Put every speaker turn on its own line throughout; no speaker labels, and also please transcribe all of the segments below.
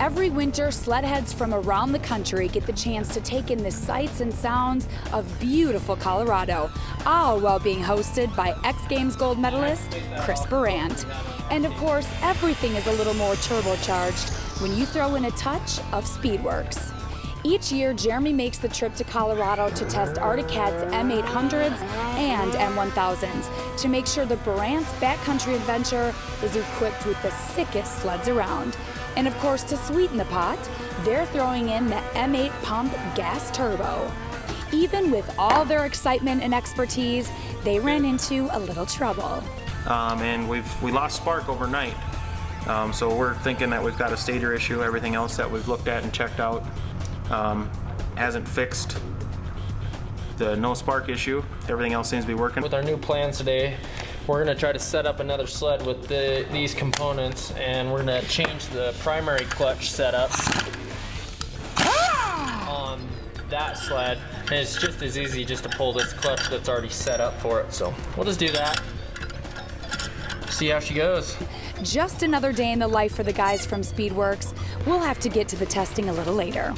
Every winter, sled heads from around the country get the chance to take in the sights and sounds of beautiful Colorado, all while being hosted by X Games gold medalist Chris Burandt. And of course, everything is a little more turbocharged when you throw in a touch of Speedwerx. Each year, Jeremy makes the trip to Colorado to test Arctic Cat's M800s and M1000s to make sure the Burandt Backcountry Adventure is equipped with the sickest sleds around. And of course, to sweeten the pot, they're throwing in the M8 pump gas turbo. Even with all their excitement and expertise, they ran into a little trouble.
And we lost spark overnight. So we're thinking that we've got a stator issue. Everything else that we've looked at and checked out hasn't fixed the no spark issue. Everything else seems to be working.
With our new plans today, we're going to try to set up another sled with these components, and we're going to change the primary clutch setup on that sled. And it's just as easy just to pull this clutch that's already set up for it. So we'll just do that. See how she goes.
Just another day in the life for the guys from Speedwerx. We'll have to get to the testing a little later.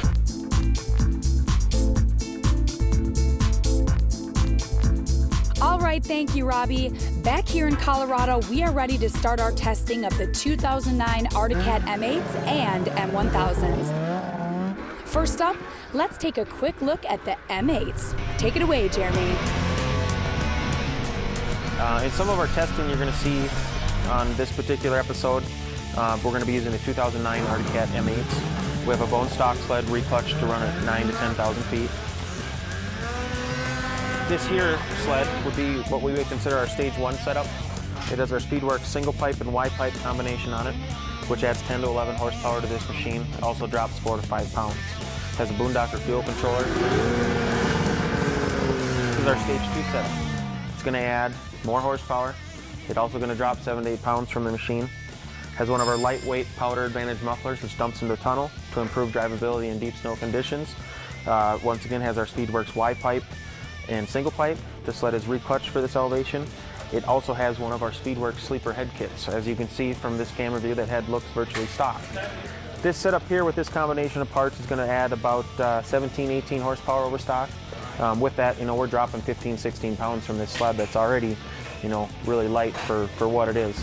All right, thank you, Robbie. Back here in Colorado, we are ready to start our testing of the 2009 Arctic Cat M8s and M1000s. First up, let's take a quick look at the M8s. Take it away, Jeremy.
In some of our testing you're going to see on this particular episode, we're going to be using the 2009 Arctic Cat M8s. We have a bone stock sled reclutched to run at 9,000 to 10,000 feet. This here sled would be what we would consider our stage 1 setup. It has our Speedwerx single pipe and Y pipe combination on it, which adds 10 to 11 horsepower to this machine. It also drops 4 to 5 pounds. It has a Boondocker fuel controller. This is our stage 2 setup. It's going to add more horsepower. It's also going to drop 7 to 8 pounds from the machine. It has one of our lightweight powder advantage mufflers, which dumps into a tunnel to improve drivability in deep snow conditions. Once again, has our Speedwerx Y pipe and single pipe. The sled is reclutched for this elevation. It also has one of our Speedwerx sleeper head kits. As you can see from this camera view, that head looks virtually stock. This setup here with this combination of parts is going to add about 17, 18 horsepower over stock. With that, we're dropping 15, 16 pounds from this sled that's already, really light for what it is.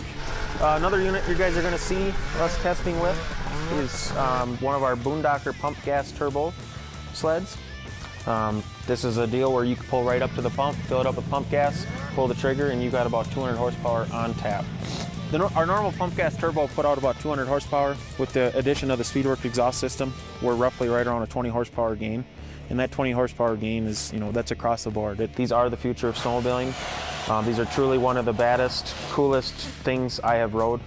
Another unit you guys are going to see us testing with is one of our Boondocker pump gas turbo sleds. This is a deal where you can pull right up to the pump, fill it up with pump gas, pull the trigger, and you've got about 200 horsepower on tap. Our normal pump gas turbo put out about 200 horsepower. With the addition of the Speedwerx exhaust system, we're roughly right around a 20 horsepower gain. And that 20 horsepower gain is, that's across the board. These are the future of snowmobiling. These are truly one of the baddest, coolest things I have rode.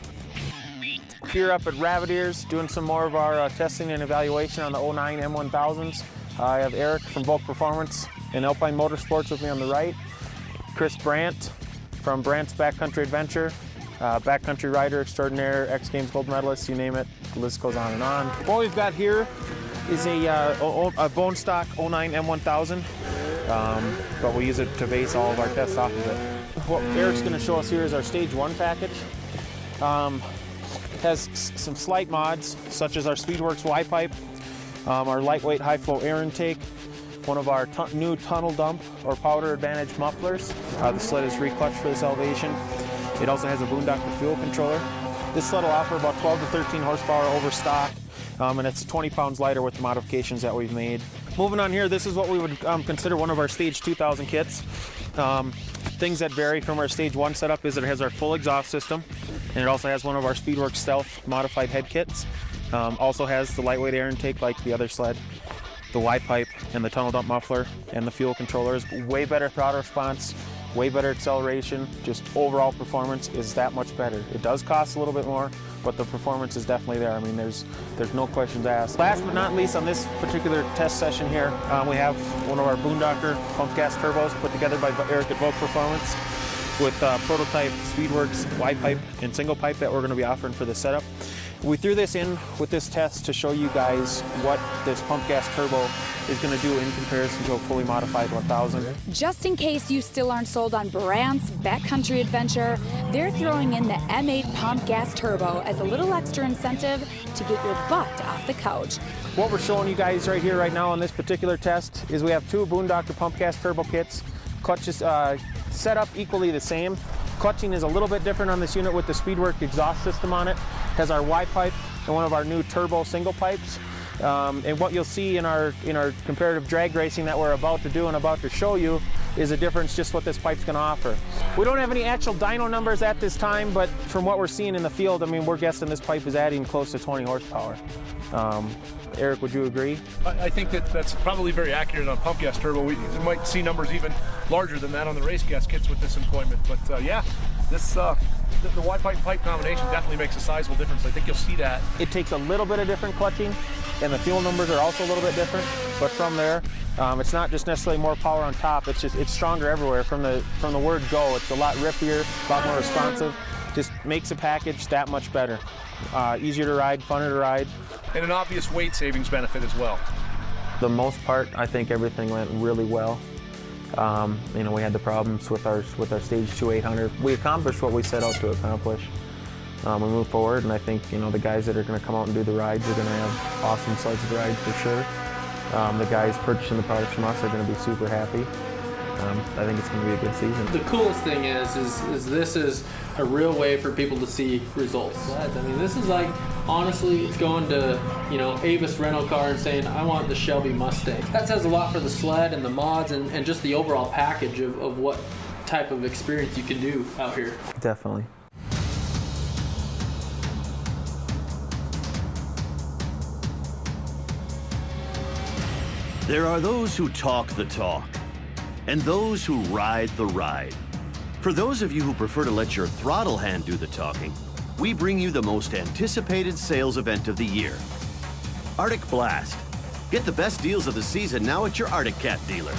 Here up at Rabbit Ears, doing some more of our testing and evaluation on the 09 M1000s. I have Eric from Volk Performance and Alpine Motorsports with me on the right. Chris Burandt from Burandt Backcountry Adventure, backcountry rider extraordinaire, X Games gold medalist, you name it, the list goes on and on. What we've got here is a bone stock 09 M1000, but we use it to base all of our tests off of it. What Eric's going to show us here is our stage 1 package. Has some slight mods, such as our Speedwerx Y pipe, our lightweight high flow air intake, one of our new tunnel dump or powder advantage mufflers. The sled is reclutched for this elevation. It also has a Boondocker fuel controller. This sled will offer about 12 to 13 horsepower over stock, and it's 20 pounds lighter with the modifications that we've made. Moving on here, this is what we would consider one of our stage 2000 kits. Things that vary from our stage 1 setup is that it has our full exhaust system, and it also has one of our Speedwerx Stealth modified head kits. Also has the lightweight air intake like the other sled, the Y pipe and the tunnel dump muffler, and the fuel controllers. Way better throttle response, way better acceleration, just overall performance is that much better. It does cost a little bit more, but the performance is definitely there. I mean, there's no questions asked. Last but not least, on this particular test session here, we have one of our Boondocker pump gas turbos put together by Eric at Volk Performance with prototype Speedwerx Y pipe and single pipe that we're going to be offering for this setup. We threw this in with this test to show you guys what this pump gas turbo is going to do in comparison to a fully modified 1000.
Just in case you still aren't sold on Burandt's Backcountry Adventure, they're throwing in the M8 pump gas turbo as a little extra incentive to get your butt off the couch.
What we're showing you guys right here, right now on this particular test is we have two Boondocker pump gas turbo kits. Clutch is set up equally the same. Clutching is a little bit different on this unit with the Speedwerx exhaust system on it. It has our Y pipe and one of our new turbo single pipes. And what you'll see in our comparative drag racing that we're about to do and about to show you is a difference just what this pipe's going to offer. We don't have any actual dyno numbers at this time, but from what we're seeing in the field, I mean, we're guessing this pipe is adding close to 20 horsepower. Eric, would you agree?
I think that's probably very accurate on pump gas turbo. We might see numbers even larger than that on the race gas kits with this employment. But yeah, this the Y pipe pipe combination definitely makes a sizable difference. I think you'll see that.
It takes a little bit of different clutching, and the fuel numbers are also a little bit different. But from there, it's not just necessarily more power on top. It's stronger everywhere. From the word go, it's a lot rippier, a lot more responsive. Just makes the package that much better. Easier to ride, funner to ride.
And an obvious weight savings benefit as well.
The most part, I think everything went really well. You know, we had the problems with our Stage 2 800. We accomplished what we set out to accomplish. We moved forward, and I think, you know, the guys that are going to come out and do the rides are going to have awesome sleds to ride for sure. The guys purchasing the products from us are going to be super happy. I think it's going to be a good season.
The coolest thing is this is a real way for people to see results. I mean, this is like, honestly, it's going to, you know, Avis rental car and saying, I want the Shelby Mustang. That says a lot for the sled and the mods and just the overall package of what type of experience you can do out here.
Definitely.
There are those who talk the talk, and those who ride the ride. For those of you who prefer to let your throttle hand do the talking, we bring you the most anticipated sales event of the year, Arctic Blast. Get the best deals of the season now at your Arctic Cat dealer.